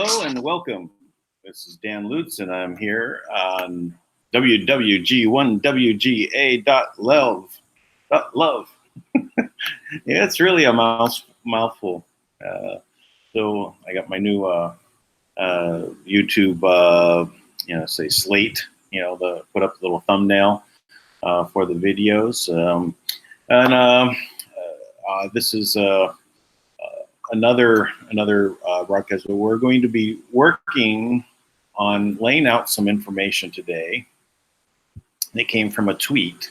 Hello and welcome. This is Dan Lutz, and I'm here on wwg1wga.love. Love. Yeah, it's really a mouthful. So I got my new YouTube, say slate. Put up the little thumbnail for the videos, this is another broadcast where we're going to be working on laying out some information today. It came from a tweet.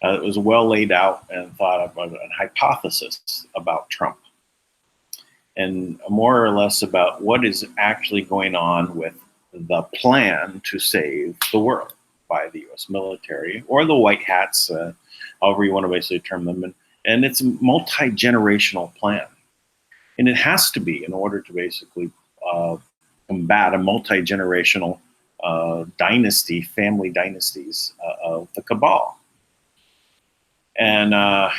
It was well laid out and thought about a hypothesis about Trump, and more or less about what is actually going on with the plan to save the world by the U.S. military or the white hats, however you want to basically term them. And it's a multi-generational plan. And it has to be in order to basically combat a multi-generational family dynasties of the cabal. And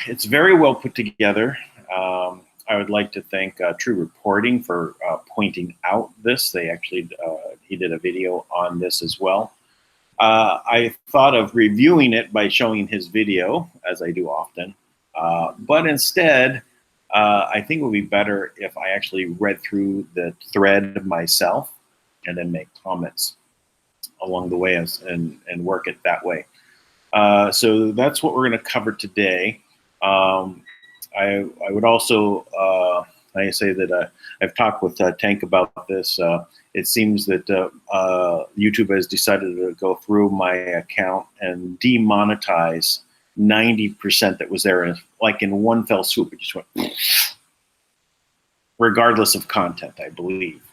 it's very well put together. I would like to thank True Reporting for pointing out this. They actually, he did a video on this as well. I thought of reviewing it by showing his video, as I do often. But instead, I think it would be better if I actually read through the thread myself and then make comments along the way and work it that way. So that's what we're going to cover today. I would also I say that I've talked with Tank about this. It seems that YouTube has decided to go through my account and demonetize 90% that was there, like in one fell swoop. It just went, regardless of content, I believe.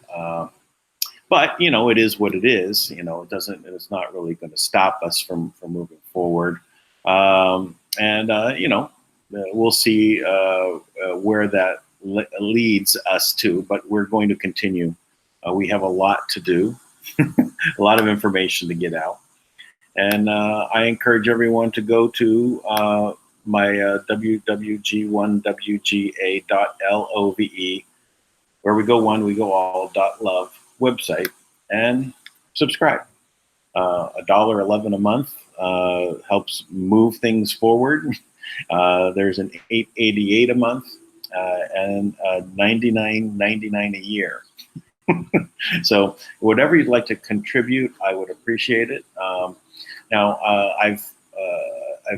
But it is what it is. It's not really going to stop us from moving forward. We'll see where that leads us to. But we're going to continue. We have a lot to do, a lot of information to get out. And I encourage everyone to go to my wwg1wga.love, where we go one, we go all.love website, and subscribe. $1.11 a month helps move things forward. There's an $8.88 a month and $99.99 a year. So whatever you'd like to contribute, I would appreciate it. Now, I've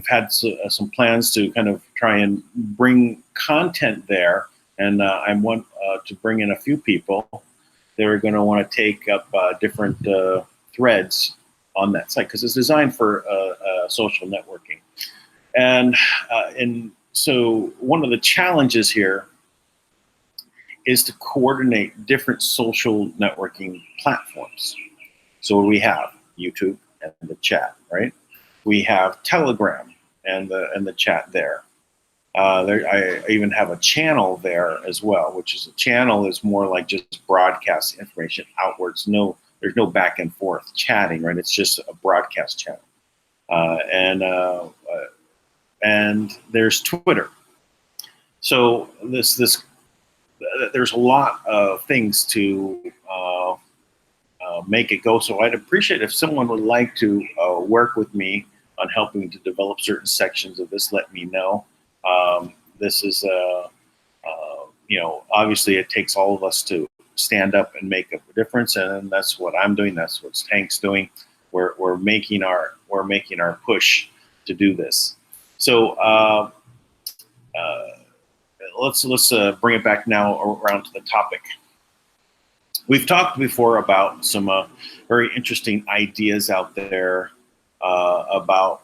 had some plans to kind of try and bring content there, and I want to bring in a few people. They're going to want to take up different threads on that site because it's designed for social networking. And so one of the challenges here is to coordinate different social networking platforms. So we have YouTube and the chat, right? We have Telegram and the chat there. I even have a channel there as well, which is a channel is more like just broadcast information outwards. There's no back and forth chatting, right? It's just a broadcast channel. And there's Twitter. So there's a lot of things to make it go. So I'd appreciate if someone would like to work with me on helping to develop certain sections of this. Let me know. This is, obviously it takes all of us to stand up and make a difference, and that's what I'm doing. That's what Tank's doing. We're making our push to do this. So let's bring it back now around to the topic. We've talked before about some very interesting ideas out there about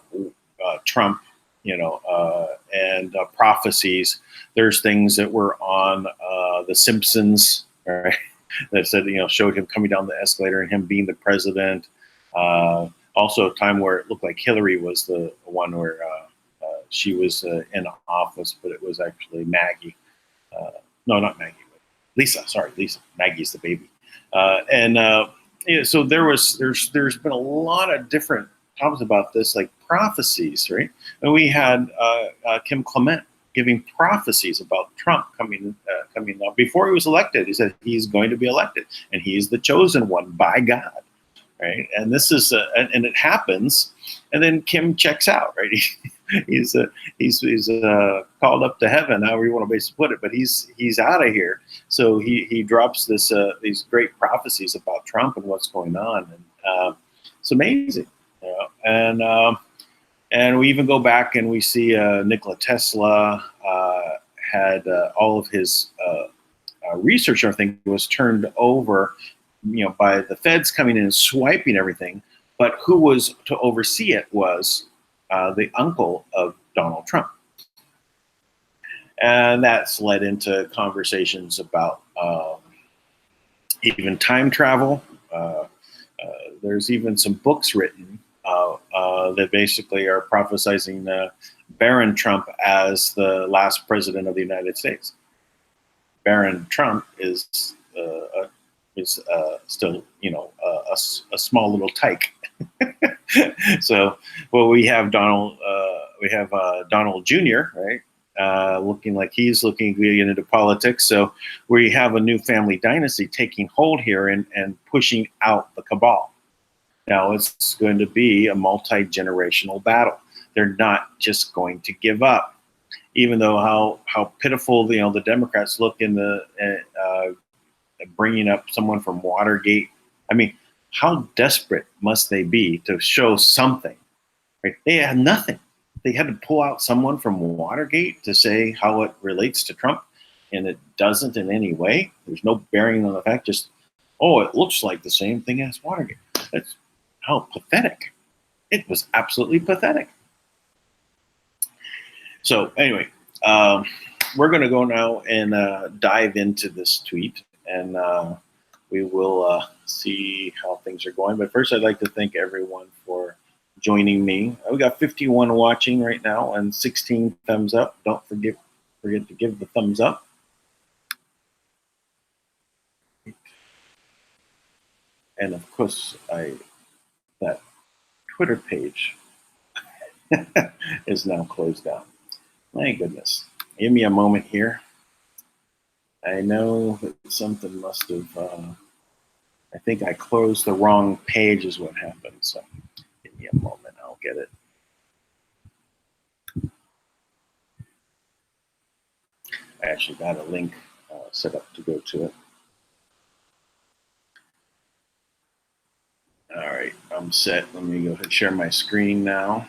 Trump, and prophecies. There's things that were on The Simpsons, right, that said, showed him coming down the escalator and him being the president. Also a time where it looked like Hillary was the one where she was in office, but it was actually Maggie. No, not Maggie, but Lisa. Sorry, Lisa. Maggie's the baby. So there's been a lot of different topics about this, like prophecies, right? And we had Kim Clement giving prophecies about Trump coming up. Before he was elected, he said he's going to be elected, and he's the chosen one by God, right? And this is, and it happens, and then Kim checks out, right? He's called up to heaven, however you want to basically put it, but he's out of here. So he drops these great prophecies about Trump and what's going on, and it's amazing, you know? And we even go back and we see Nikola Tesla had all of his research and everything was turned over, you know, by the feds coming in and swiping everything. But who was to oversee it was the uncle of Donald Trump. And that's led into conversations about even time travel. There's even some books written that basically are prophesizing Baron Trump as the last president of the United States. Baron Trump is still, you know, a small little tyke. So, well, we have Donald Jr., right? Looking like he's looking to get into politics. So we have a new family dynasty taking hold here and pushing out the cabal. Now it's going to be a multi-generational battle. They're not just going to give up, even though how pitiful, you know, the Democrats look in the bringing up someone from Watergate. I mean, how desperate must they be to show something? Right? They had nothing. They had to pull out someone from Watergate to say how it relates to Trump, and it doesn't in any way. There's no bearing on the fact. Just, oh, it looks like the same thing as Watergate. That's how pathetic. It was absolutely pathetic. So anyway, we're going to go now and dive into this tweet, and we will see how things are going. But first, I'd like to thank everyone for joining me. We got 51 watching right now and 16 thumbs up. Don't forget to give the thumbs up. And of course, that Twitter page is now closed down. My goodness. Give me a moment here. I know that something must have, I think I closed the wrong page is what happened. So give me a moment, I'll get it. I actually got a link set up to go to it. All right, I'm set. Let me go ahead and share my screen now.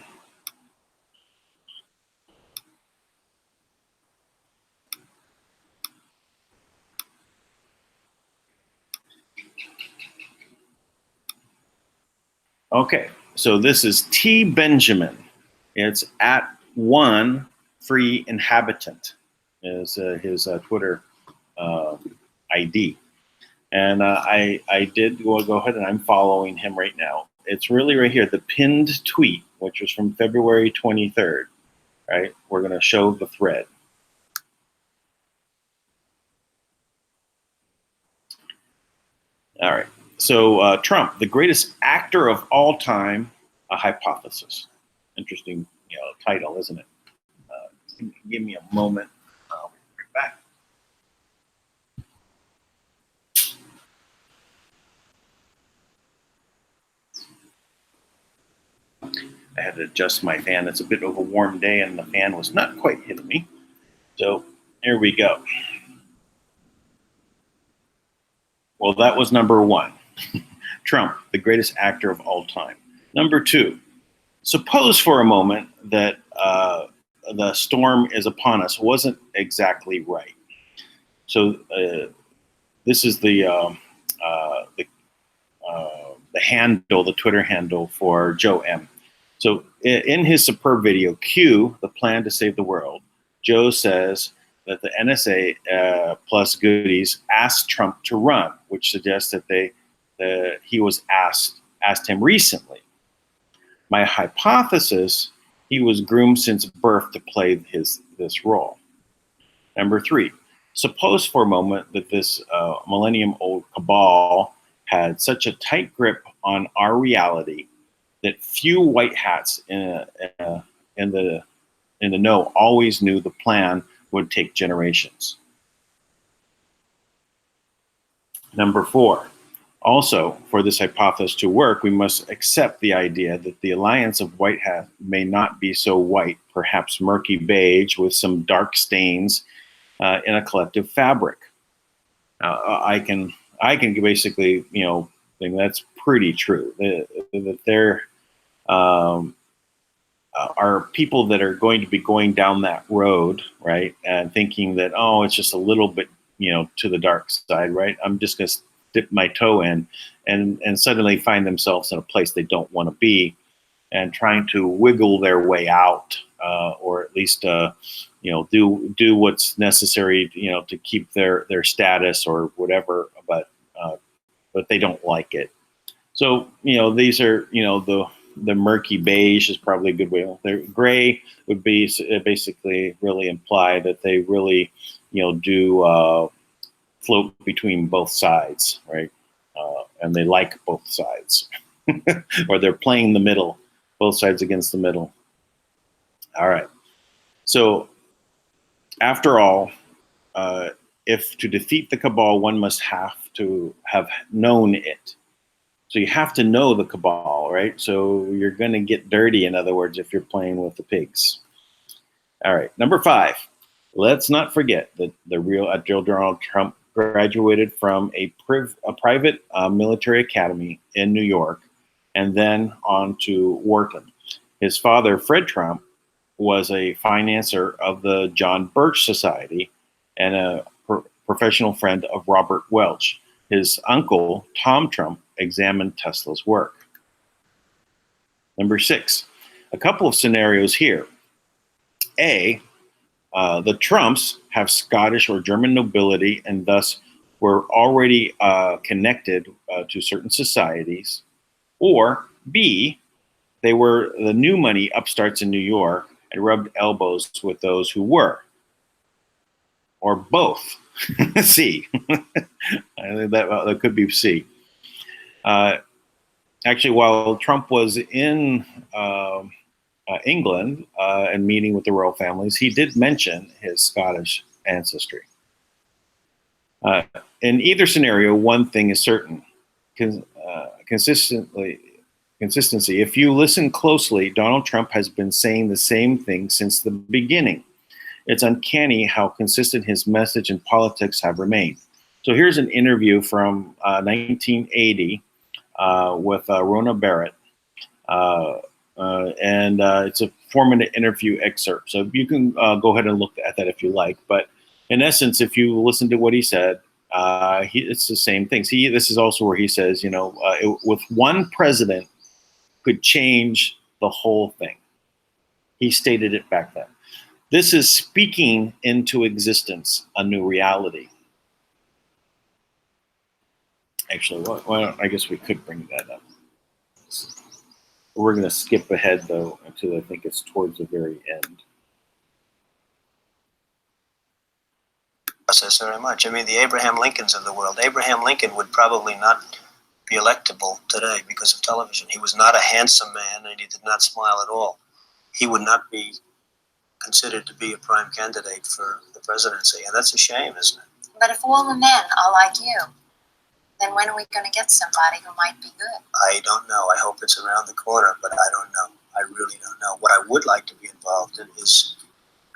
Okay, so this is T. Benjamin. It's at one free inhabitant is his Twitter ID. And I did go ahead and I'm following him right now. It's really right here, the pinned tweet, which was from February 23rd, right? We're going to show the thread. All right. So Trump, the greatest actor of all time, a hypothesis. Interesting, you know, title, isn't it? Give me a moment. I'll be right back. I had to adjust my fan. It's a bit of a warm day, and the fan was not quite hitting me. So here we go. Well, that was number one. Trump, the greatest actor of all time. Number two, suppose for a moment that the storm is upon us wasn't exactly right. So this is the handle, the Twitter handle for Joe M. So in his superb video, Q, the plan to save the world, Joe says that the NSA plus Goodies asked Trump to run, which suggests that he was asked him recently. My hypothesis, he was groomed since birth to play this role. Number three, suppose for a moment that this millennium-old cabal had such a tight grip on our reality that few white hats in in the know always knew the plan would take generations. Number 4, also, for this hypothesis to work, we must accept the idea that the alliance of white hat may not be so white, perhaps murky beige with some dark stains in a collective fabric. I can basically, think that's pretty true. That there are people that are going to be going down that road, right, and thinking that, oh, it's just a little bit, to the dark side, right? I'm just going to dip my toe in, and suddenly find themselves in a place they don't want to be, and trying to wiggle their way out, or at least, do what's necessary, to keep their status or whatever, but they don't like it. So, these are, the murky beige is probably a good way. The gray would be basically really imply that they really, do float between both sides, right? And they like both sides, or they're playing the middle, both sides against the middle. All right. So, after all, if to defeat the cabal, one must have to have known it. So you have to know the cabal, right? So you're going to get dirty, in other words, if you're playing with the pigs. All right, number 5. Let's not forget that the real Donald Trump graduated from a private military academy in New York, and then on to Wharton. His father, Fred Trump, was a financier of the John Birch Society and a professional friend of Robert Welch. His uncle, Tom Trump, examined Tesla's work. Number 6, a couple of scenarios here. A, the Trumps have Scottish or German nobility and thus were already connected to certain societies. Or B, they were the new money upstarts in New York and rubbed elbows with those who were. Or both. C. I think that could be C. Actually, while Trump was in England and meeting with the royal families, he did mention his Scottish ancestry. In either scenario, one thing is certain: consistency. If you listen closely, Donald Trump has been saying the same thing since the beginning. It's uncanny how consistent his message and politics have remained. So here's an interview from 1980 with Rona Barrett. And it's a 4-minute interview excerpt. So you can go ahead and look at that if you like. But in essence, if you listen to what he said, it's the same thing. See, this is also where he says, with one president could change the whole thing. He stated it back then. This is speaking into existence a new reality. Actually, I guess we could bring that up. We're going to skip ahead, though, until I think it's towards the very end. Process very much. I mean, the Abraham Lincolns of the world. Abraham Lincoln would probably not be electable today because of television. He was not a handsome man, and he did not smile at all. He would not be considered to be a prime candidate for the presidency, and that's a shame, isn't it? But if all the men are like you, then when are we going to get somebody who might be good? I don't know. I hope it's around the corner, but I don't know. I really don't know. What I would like to be involved in is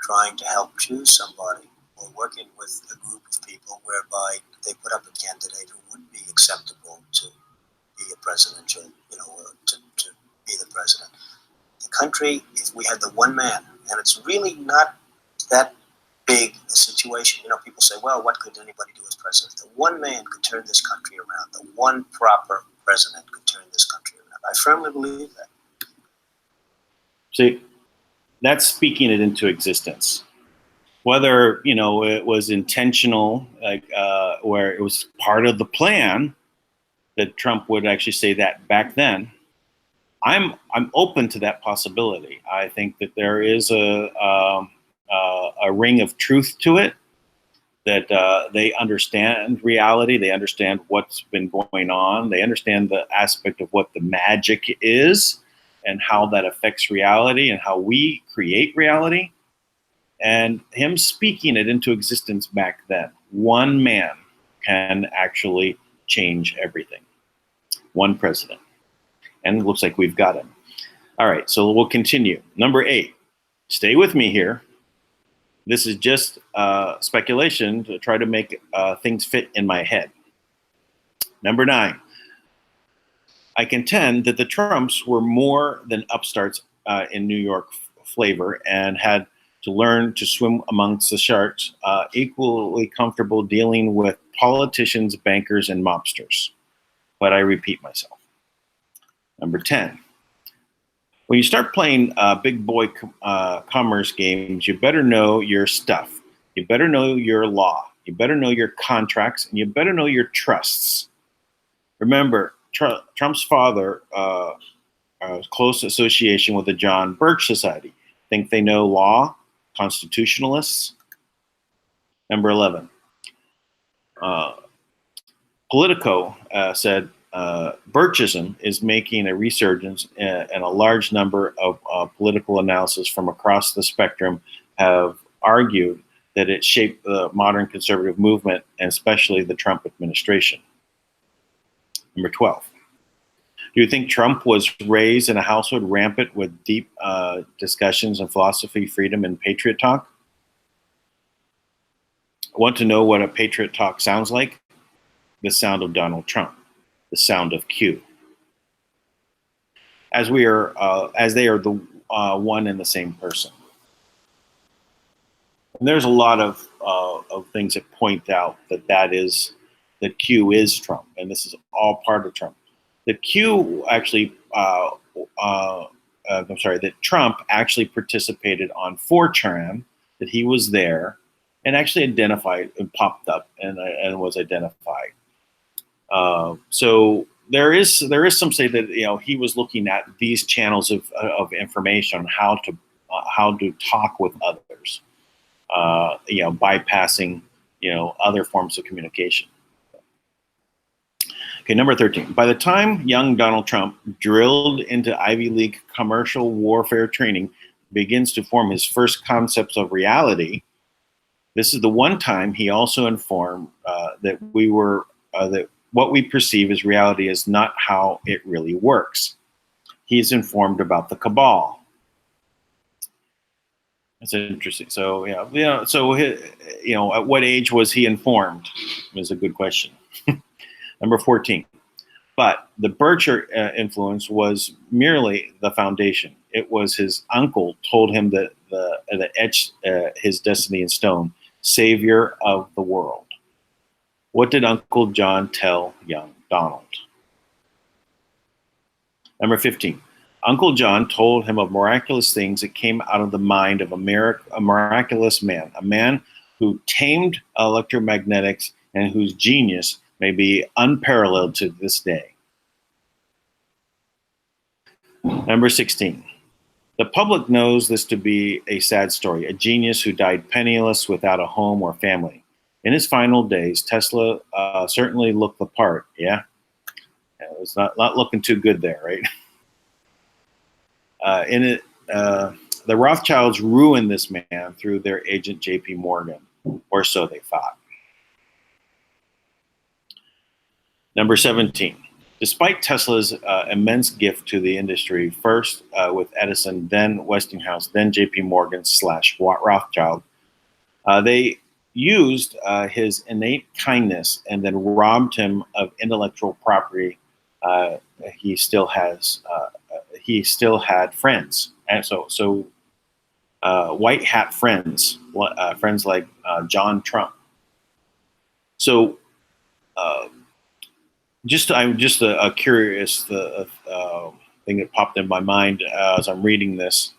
trying to help choose somebody, or working with a group of people whereby they put up a candidate who would be acceptable to be a presidential, or to be the president. The country, if we had the one man, and it's really not that big a situation. People say, well, what could anybody do as president? The one man could turn this country around. The one proper president could turn this country around. I firmly believe that. See, that's speaking it into existence. Whether, it was intentional, where it was part of the plan that Trump would actually say that back then, I'm open to that possibility. I think that there is a ring of truth to it, that they understand reality, they understand what's been going on, they understand the aspect of what the magic is and how that affects reality and how we create reality. And him speaking it into existence back then, one man can actually change everything. One president. And it looks like we've got him. All right, so we'll continue. Number 8. Stay with me here. This is just speculation to try to make things fit in my head. Number 9. I contend that the Trumps were more than upstarts in New York flavor and had to learn to swim amongst the sharks, equally comfortable dealing with politicians, bankers, and mobsters. But I repeat myself. Number 10. When you start playing big boy commerce games, you better know your stuff. You better know your law. You better know your contracts, and you better know your trusts. Remember, Trump's father, close association with the John Birch Society. Think they know law? Constitutionalists. Number 11. Politico said Birchism is making a resurgence, and a large number of political analysis from across the spectrum have argued that it shaped the modern conservative movement, and especially the Trump administration. Number 12. Do you think Trump was raised in a household rampant with deep discussions on philosophy, freedom, and patriot talk? Want to know what a patriot talk sounds like? The sound of Donald Trump, the sound of Q. As they are the one and the same person. And there's a lot of things that point out that Q is Trump, and this is all part of Trump. That Q actually, that Trump actually participated on 4chan, that he was there, and actually identified and popped up and was identified. So there is some say that he was looking at these channels of information on how to talk with others, bypassing other forms of communication. Okay, number 13. By the time young Donald Trump drilled into Ivy League commercial warfare training, begins to form his first concepts of reality, this is the one time he also informed that what we perceive as reality is not how it really works. He's informed about the cabal. That's interesting. So at what age was he informed? Is a good question. Number 14. But the Bircher influence was merely the foundation. It was his uncle told him that etched his destiny in stone, savior of the world. What did Uncle John tell young Donald? Number 15. Uncle John told him of miraculous things that came out of the mind of a miraculous man, a man who tamed electromagnetics and whose genius may be unparalleled to this day. Number 16. The public knows this to be a sad story, a genius who died penniless without a home or family. In his final days, Tesla certainly looked the part. Yeah, it was not looking too good there, right? The Rothschilds ruined this man through their agent J.P. Morgan, or so they thought. Number 17. Despite Tesla's immense gift to the industry, first with Edison, then Westinghouse, then J.P. Morgan / Rothschild, they used his innate kindness and then robbed him of intellectual property. He still had friends, and so white hat friends, friends like John Trump. So. I'm just a curious thing that popped in my mind as I'm reading this.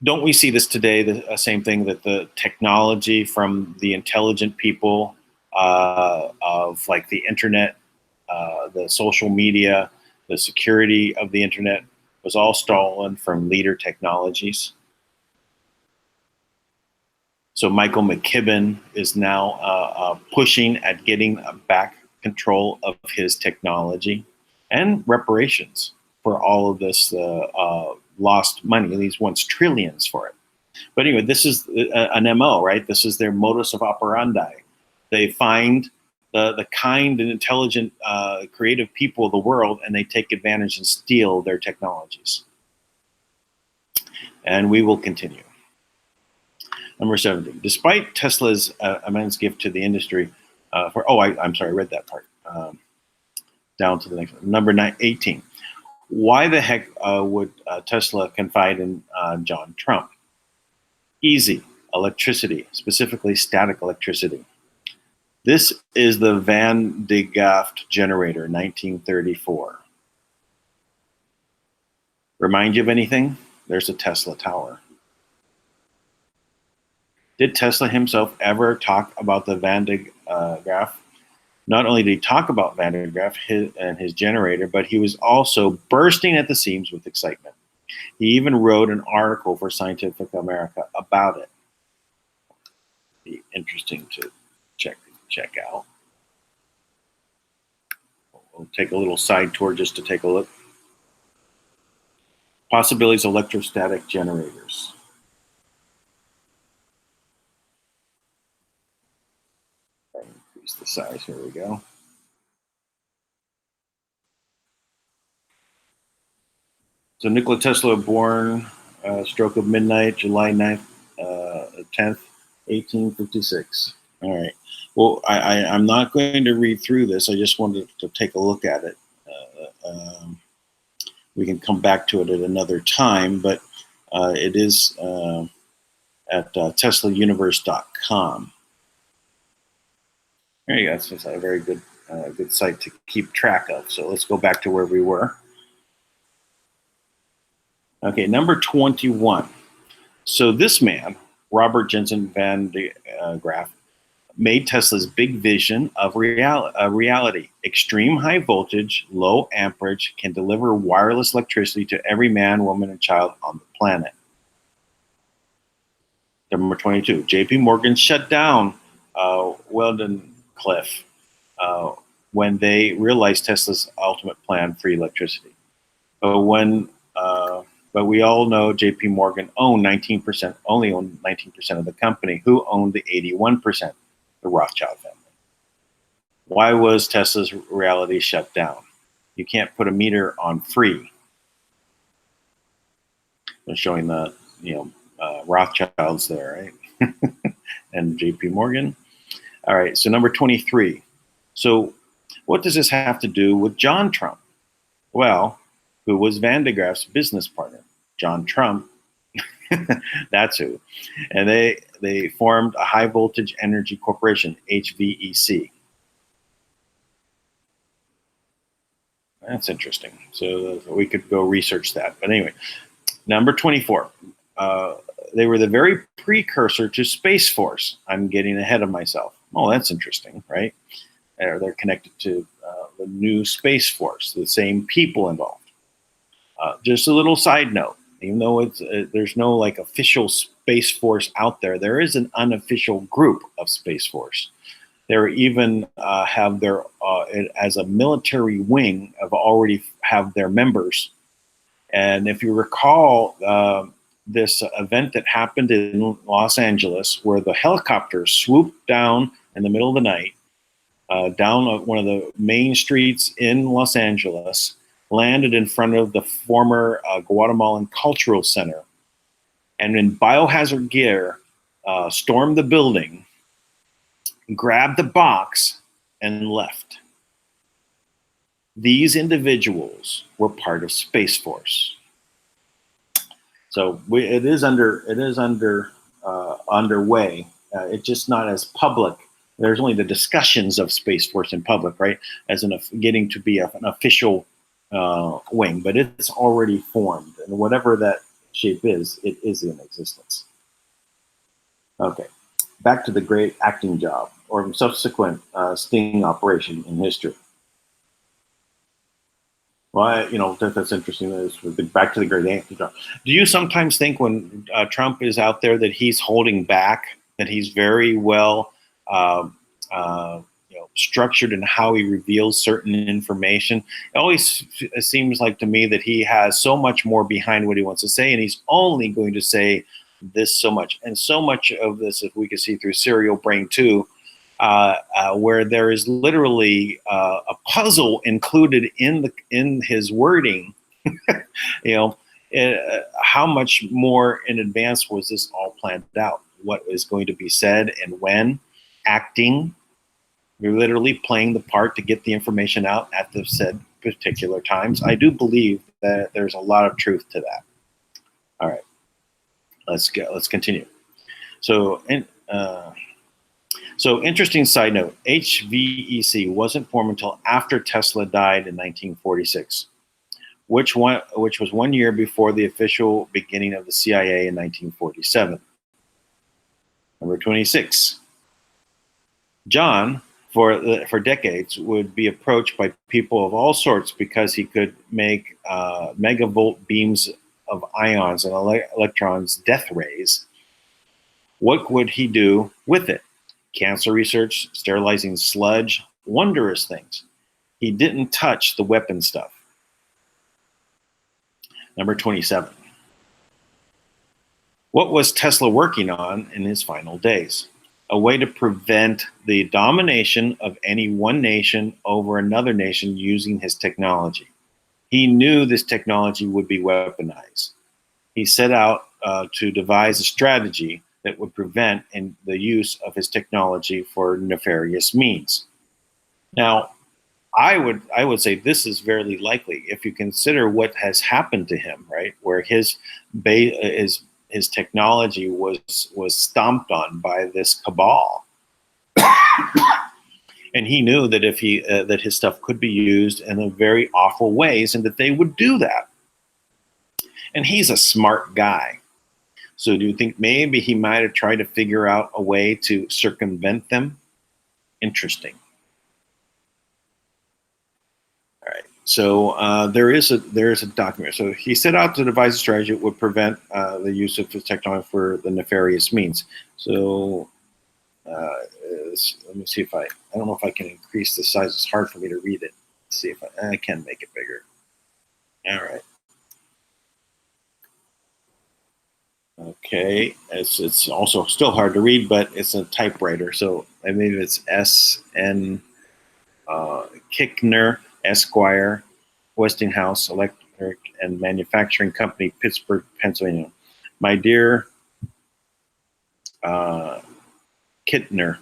Don't we see this today, the same thing, that the technology from the intelligent people of like the internet, the social media, the security of the internet was all stolen from leader technologies? So Michael McKibben is now pushing at getting back control of his technology and reparations for all of this lost money. These once trillions for it. But anyway, this is an MO, right? This is their modus of operandi. They find the kind and intelligent, creative people of the world, and they take advantage and steal their technologies. And we will continue. Number 17. Despite Tesla's immense gift to the industry, I'm sorry, I read that part. Down to the next one. Number 18. Why the heck would Tesla confide in John Trump? Easy. Electricity, specifically static electricity. This is the Van de Graaff generator, 1934. Remind you of anything? There's a Tesla tower. Did Tesla himself ever talk about the Van de Graaff? Not only did he talk about Van de Graaff and his generator, but he was also bursting at the seams with excitement. He even wrote an article for Scientific America about it. Be interesting to check out. We'll take a little side tour just to take a look. Possibilities of electrostatic generators. Increase the size. Here we go. So Nikola Tesla, born stroke of midnight, July 9th, 10th, 1856. All right. Well, I'm not going to read through this. I just wanted to take a look at it. We can come back to it at another time, but it is at TeslaUniverse.com. There you go. It's a very good, good site to keep track of. So let's go back to where we were. Okay, number 21. So this man, Robert Jensen Van de Graaff, made Tesla's big vision of reality. Extreme high voltage, low amperage, can deliver wireless electricity to every man, woman, and child on the planet. Number 22. JP Morgan shut down Weldon Cliff when they realized Tesla's ultimate plan for electricity. But we all know JP Morgan only owned 19% of the company. Who owned the 81%? The Rothschild family. Why was Tesla's reality shut down? You can't put a meter on free. They're showing the Rothschilds there, right? And JP Morgan. All right, so number 23. So what does this have to do with John Trump? Well, who was Van de Graaff's business partner? John Trump. That's who. And they formed a high voltage energy corporation, HVEC. That's interesting. So we could go research that. But anyway, number 24. They were the very precursor to Space Force. I'm getting ahead of myself. Oh, that's interesting, right? They're connected to the new Space Force, the same people involved. Just a little side note. Even though there's no like official Space Force out there, there is an unofficial group of Space Force. They even have their as a military wing already have their members. And if you recall this event that happened in Los Angeles, where the helicopter swooped down in the middle of the night down one of the main streets in Los Angeles, landed in front of the former Guatemalan Cultural Center, and in biohazard gear, stormed the building, grabbed the box, and left. These individuals were part of Space Force. So it is underway. It's just not as public. There's only the discussions of Space Force in public, right? As getting to be an official wing, but it's already formed, and whatever that shape is, it is in existence. Okay, back to the great acting job or subsequent sting operation in history. Well, that's interesting. Back to the great acting job. Do you sometimes think when Trump is out there that he's holding back, that he's very well structured in how he reveals certain information? It always seems like to me that he has so much more behind what he wants to say, and he's only going to say this so much. And so much of this, if we could see through Serial Brain 2, where there is literally a puzzle included in his wording. You know, how much more in advance was this all planned out? What is going to be said and when? Acting. You're literally playing the part to get the information out at the said particular times. I do believe that there's a lot of truth to that. All right, let's go. Let's continue. So, interesting side note: HVEC wasn't formed until after Tesla died in 1946, which was 1 year before the official beginning of the CIA in 1947. Number 26. John, for decades, would be approached by people of all sorts because he could make megavolt beams of ions and electrons, death rays. What would he do with it? Cancer research, sterilizing sludge, wondrous things. He didn't touch the weapon stuff. Number 27. What was Tesla working on in his final days? A way to prevent the domination of any one nation over another nation using his technology. He knew this technology would be weaponized. He set out to devise a strategy that would prevent the use of his technology for nefarious means. Now, I would say this is very likely if you consider what has happened to him, right? Where his technology was stomped on by this cabal, and he knew that if that his stuff could be used in very awful ways, and that they would do that. And he's a smart guy, so do you think maybe he might have tried to figure out a way to circumvent them? Interesting. All right. So there is a document. So he set out to devise a strategy that would prevent the use of his technology for the nefarious means. So let me see if I don't know if I can increase the size. It's hard for me to read it. Let's see if I can make it bigger. All right. Okay. It's also still hard to read, but it's a typewriter. So I maybe it's S.N. Kickner, Esquire, Westinghouse Electric and Manufacturing Company, Pittsburgh, Pennsylvania. My dear Kittner,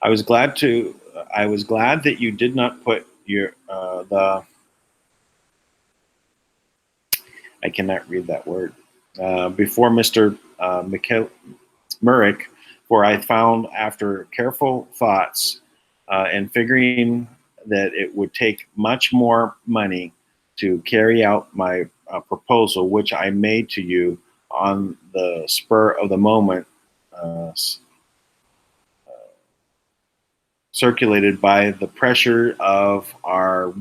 I was glad that you did not put your I cannot read that word before Mr. Murick, for I found after careful thoughts and figuring that it would take much more money to carry out my proposal, which I made to you on the spur of the moment, circulated by the pressure of our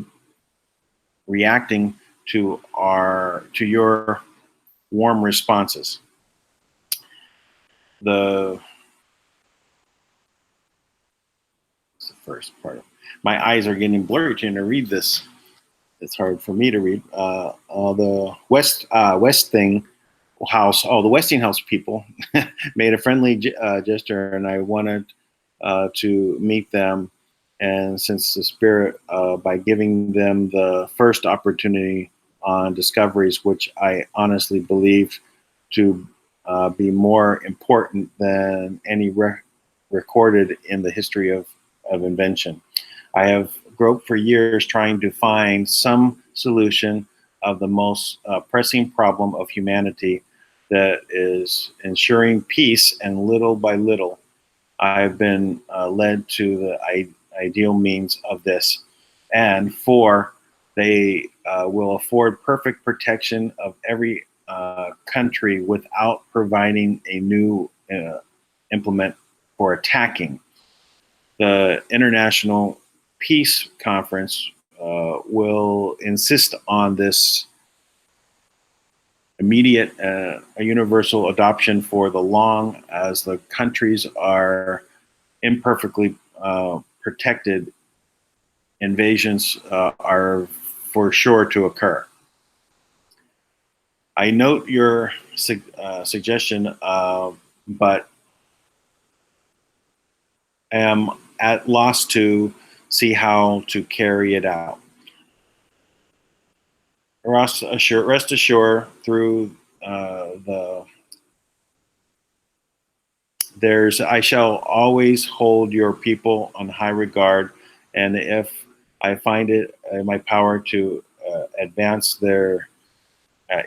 reacting to your warm responses. That's the first part. My eyes are getting blurry trying to read this. It's hard for me to read. The Westinghouse people made a friendly gesture, and I wanted to meet them. And since the spirit, by giving them the first opportunity on discoveries, which I honestly believe to be more important than any recorded in the history of invention. I have groped for years trying to find some solution of the most pressing problem of humanity, that is ensuring peace, and little by little I've been led to the ideal means of this. And 4, they will afford perfect protection of every country without providing a new implement for attacking. The International Peace Conference will insist on this immediate universal adoption for the long as the countries are imperfectly protected. Invasions are for sure to occur. I note your suggestion, but am at loss to see how to carry it out. Rest assured through I shall always hold your people on high regard, and if I find it in my power to advance their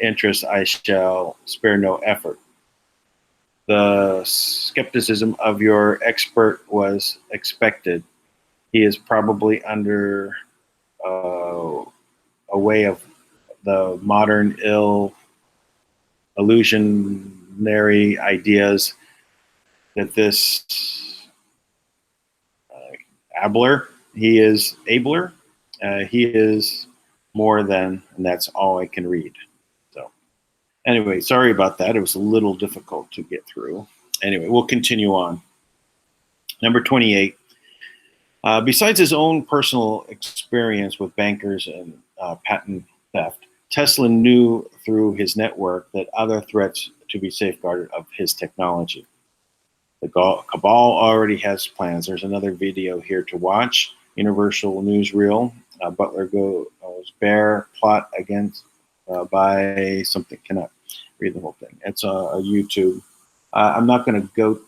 interests, I shall spare no effort. The skepticism of your expert was expected. He is probably under a way of the modern illusionary ideas that this Abler, he is Abler, he is more than, and that's all I can read. So anyway, sorry about that. It was a little difficult to get through. Anyway, we'll continue on. Number 28. Besides his own personal experience with bankers and patent theft, Tesla knew through his network that other threats to be safeguarded of his technology. The cabal already has plans. There's another video here to watch. Universal Newsreel. Butler goes bear plot against by something. Cannot read the whole thing. It's a YouTube. I'm not going to go.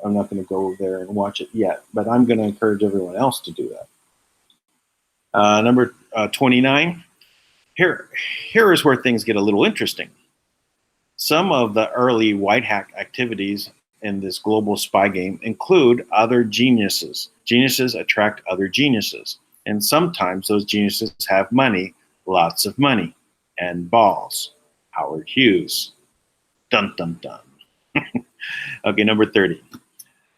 I'm not going to go there and watch it yet, but I'm going to encourage everyone else to do that. Number 29. Here is where things get a little interesting. Some of the early white hat activities in this global spy game include other geniuses. Geniuses attract other geniuses. And sometimes those geniuses have money, lots of money, and balls. Howard Hughes. Dun, dun, dun. Okay, number 30.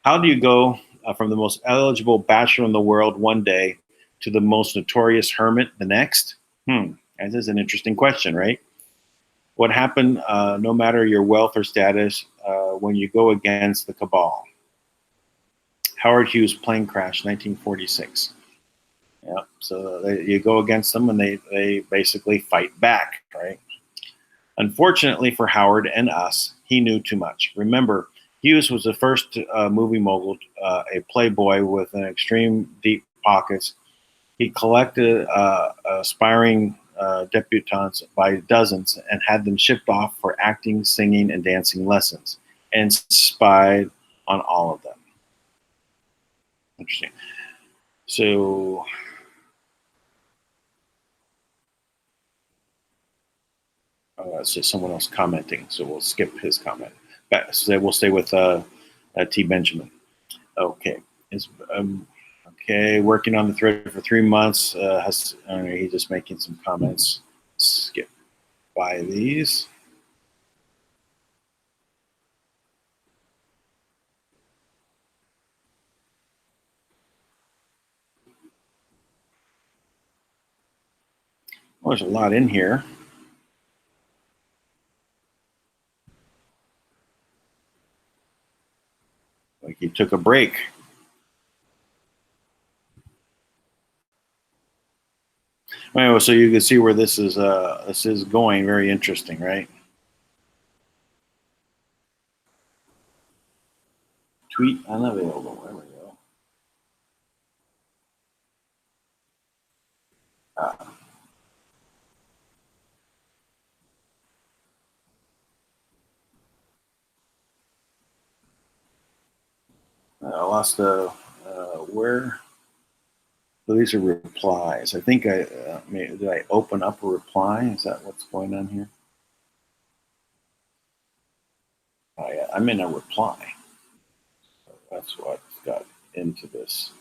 How do you go from the most eligible bachelor in the world one day to the most notorious hermit the next? That is an interesting question, right? What happened, no matter your wealth or status, when you go against the cabal? Howard Hughes plane crash, 1946. Yeah, so you go against them and they basically fight back, right? Unfortunately for Howard and us, he knew too much. Remember, Hughes was the first movie mogul, a playboy with an extreme deep pockets. He collected aspiring debutantes by dozens and had them shipped off for acting, singing, and dancing lessons, and spied on all of them. Interesting. So it's just someone else commenting, so we'll skip his comment. But so we'll stay with T. Benjamin. Okay. Okay, working on the thread for 3 months. He's just making some comments. Skip by these. Well, there's a lot in here. Like he took a break. Anyway, so you can see where this is going. Very interesting, right? Tweet unavailable. There we go. I lost where. So these are replies. I think did I open up a reply? Is that what's going on here? Oh yeah, I'm in a reply. So that's what got into this.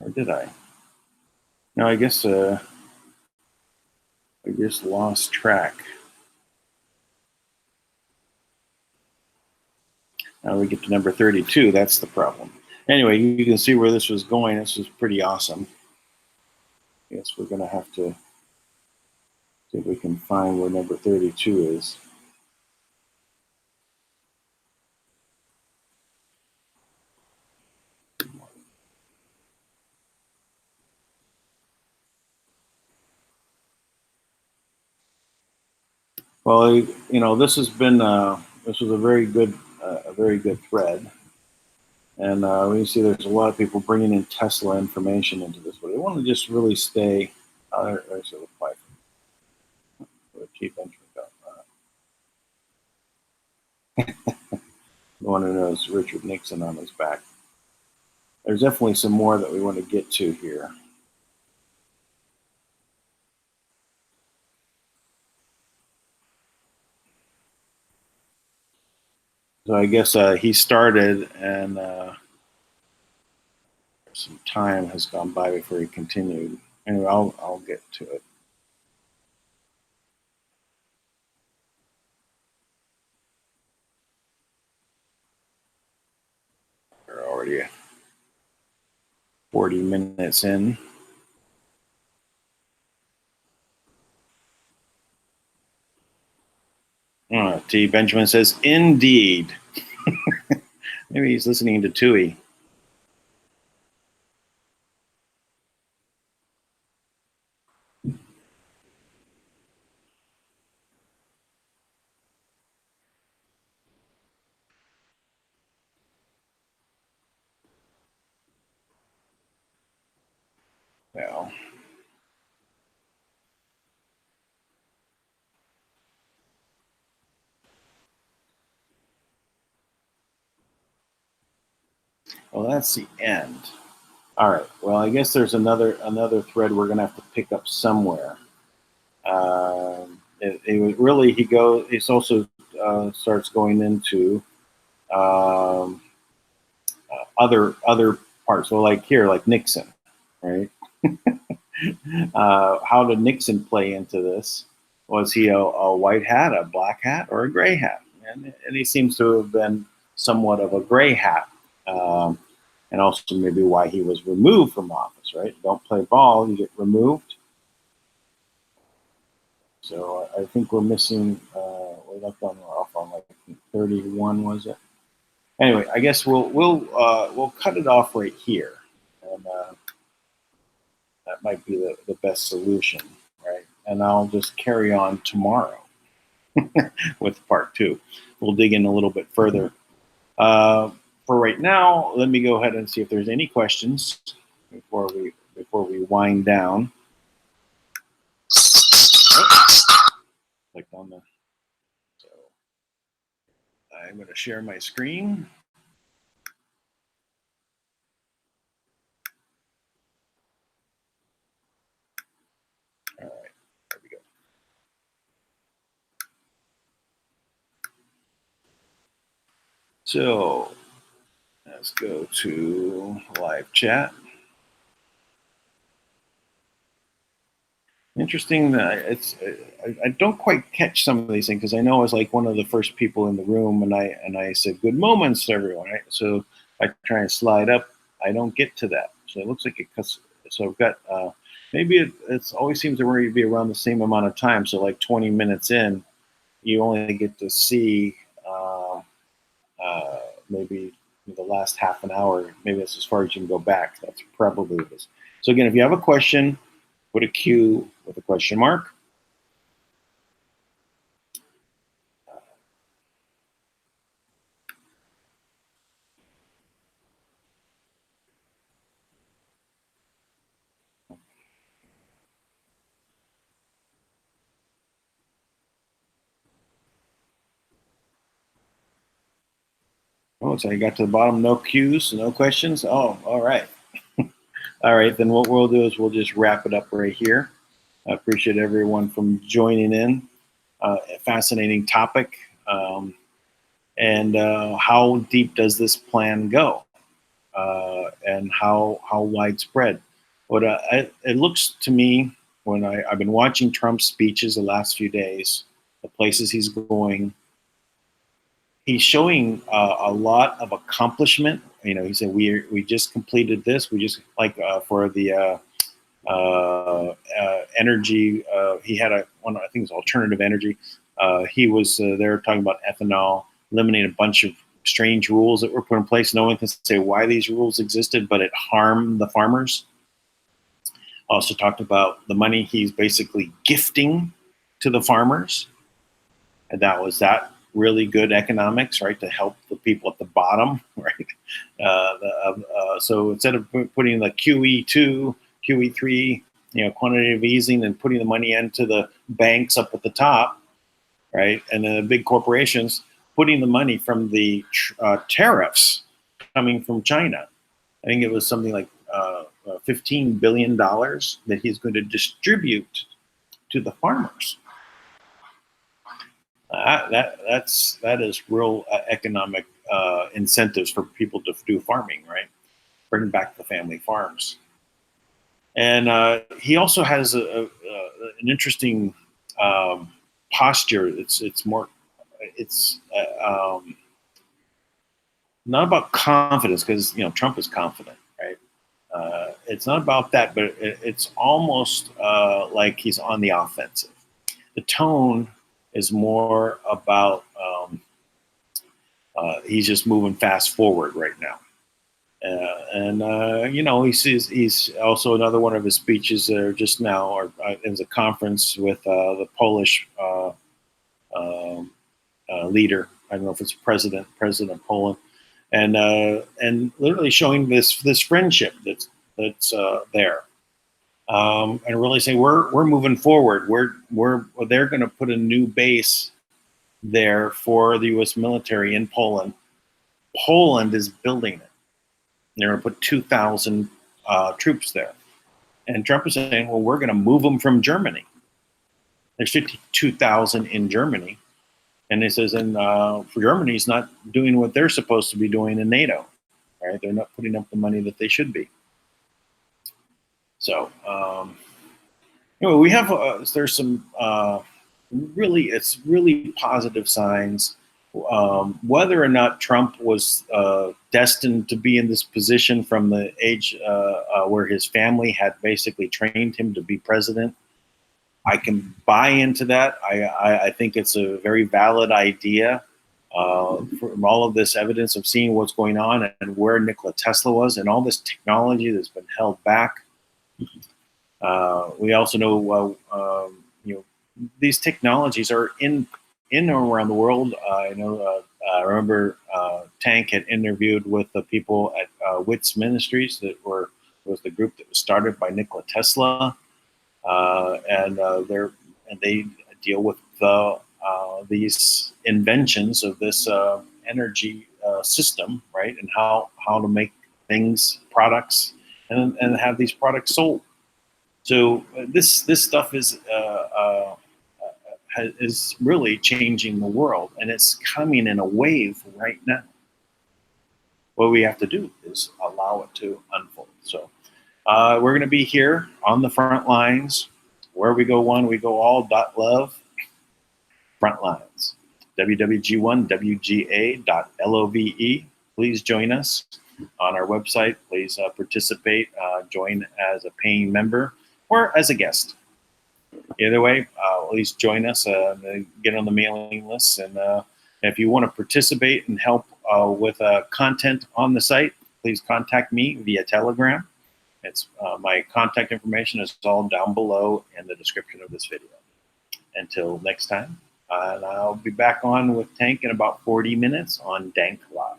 Or did I? No, I guess I just lost track. Now we get to number 32. That's the problem. Anyway, you can see where this was going. This was pretty awesome. I guess we're going to have to see if we can find where number 32 is. Well, you know, this has been this was a very good thread, and we see there's a lot of people bringing in Tesla information into this, but they want to just really stay. There's a reply for Chief Entry. The one who knows Richard Nixon on his back. There's definitely some more that we want to get to here. So I guess he started, and some time has gone by before he continued. Anyway, I'll get to it. We're already 40 minutes in. T. Benjamin says, indeed. Maybe he's listening to Tui. Well, that's the end. All right. Well, I guess there's another thread we're gonna have to pick up somewhere. It really he also starts going into other parts. So like here, like Nixon, right? How did Nixon play into this? Was he a white hat, a black hat, or a gray hat? And he seems to have been somewhat of a gray hat. And also maybe why he was removed from office, right? Don't play ball, you get removed. So I think we're missing, we're left off on like 31, was it? Anyway, I guess we'll cut it off right here. And that might be the best solution, right? And I'll just carry on tomorrow with part 2. We'll dig in a little bit further. For right now, let me go ahead and see if there's any questions before we wind down. Clicked on the. So I'm going to share my screen. All right, there we go. So let's go to live chat. Interesting that I don't quite catch some of these things because I know I was like one of the first people in the room, and I said good moments to everyone, right? So I try and slide up, I don't get to that. So it looks like it cuts. So I've got maybe it always seems to be around the same amount of time. So like 20 minutes in, you only get to see maybe the last half an hour. Maybe that's as far as you can go back. That's probably this. So again, if you have a question, put a Q with a question mark. Oh, so you got to the bottom, no Qs, no questions? Oh, all right. All right, then what we'll do is we'll just wrap it up right here. I appreciate everyone from joining in. Fascinating topic. And how deep does this plan go? And how widespread? It looks to me, when I've been watching Trump's speeches the last few days, the places he's going, he's showing a lot of accomplishment. You know, he said we just completed this. We just for the energy. He had one, I think it's alternative energy. He was there talking about ethanol, eliminating a bunch of strange rules that were put in place. No one can say why these rules existed, but it harmed the farmers. Also talked about the money he's basically gifting to the farmers. And that was that really good economics, right, to help the people at the bottom, right? So instead of putting the QE2, QE3, quantitative easing and putting the money into the banks up at the top, right, and the big corporations, putting the money from the tariffs coming from China. I think it was something like $15 billion that he's going to distribute to the farmers. That is real economic incentives for people to do farming, right? Bring back the family farms. And he also has an interesting posture. It's not about confidence, because Trump is confident, right? It's not about that, but it's almost like he's on the offensive. The tone is more about he's just moving fast forward right now. He's also another one of his speeches just now, or it was a conference with the Polish leader. I don't know if it's President of Poland, and literally showing this friendship that's there, and really saying we're moving forward. They're going to put a new base there for the U.S. military in Poland. Poland is building it. They're going to put 2,000 troops there. And Trump is saying, well, we're going to move them from Germany. There's 52,000 in Germany. And he says, and Germany's not doing what they're supposed to be doing in NATO, right? They're not putting up the money that they should be. So, we have, there's some really positive signs. Whether or not Trump was destined to be in this position from the age where his family had basically trained him to be president, I can buy into that. I think it's a very valid idea from all of this evidence of seeing what's going on and where Nikola Tesla was and all this technology that's been held back. We also know, these technologies are in and around the world. I I remember Tank had interviewed with the people at Wits Ministries was the group that was started by Nikola Tesla, and they deal with these inventions of this energy system, right, and how to make products, and have these products sold. So this stuff is really changing the world, and it's coming in a wave right now. What we have to do is allow it to unfold. So we're going to be here on the front lines. Where we go one, we go all. .love. Front lines. wwg1wga.love. Please join us on our website. Please participate. Join as a paying member or as a guest. Either way, please join us, get on the mailing list, and if you want to participate and help with content on the site, please contact me via Telegram. It's my contact information is all down below in the description of this video. Until next time, and I'll be back on with Tank in about 40 minutes on DANK Live.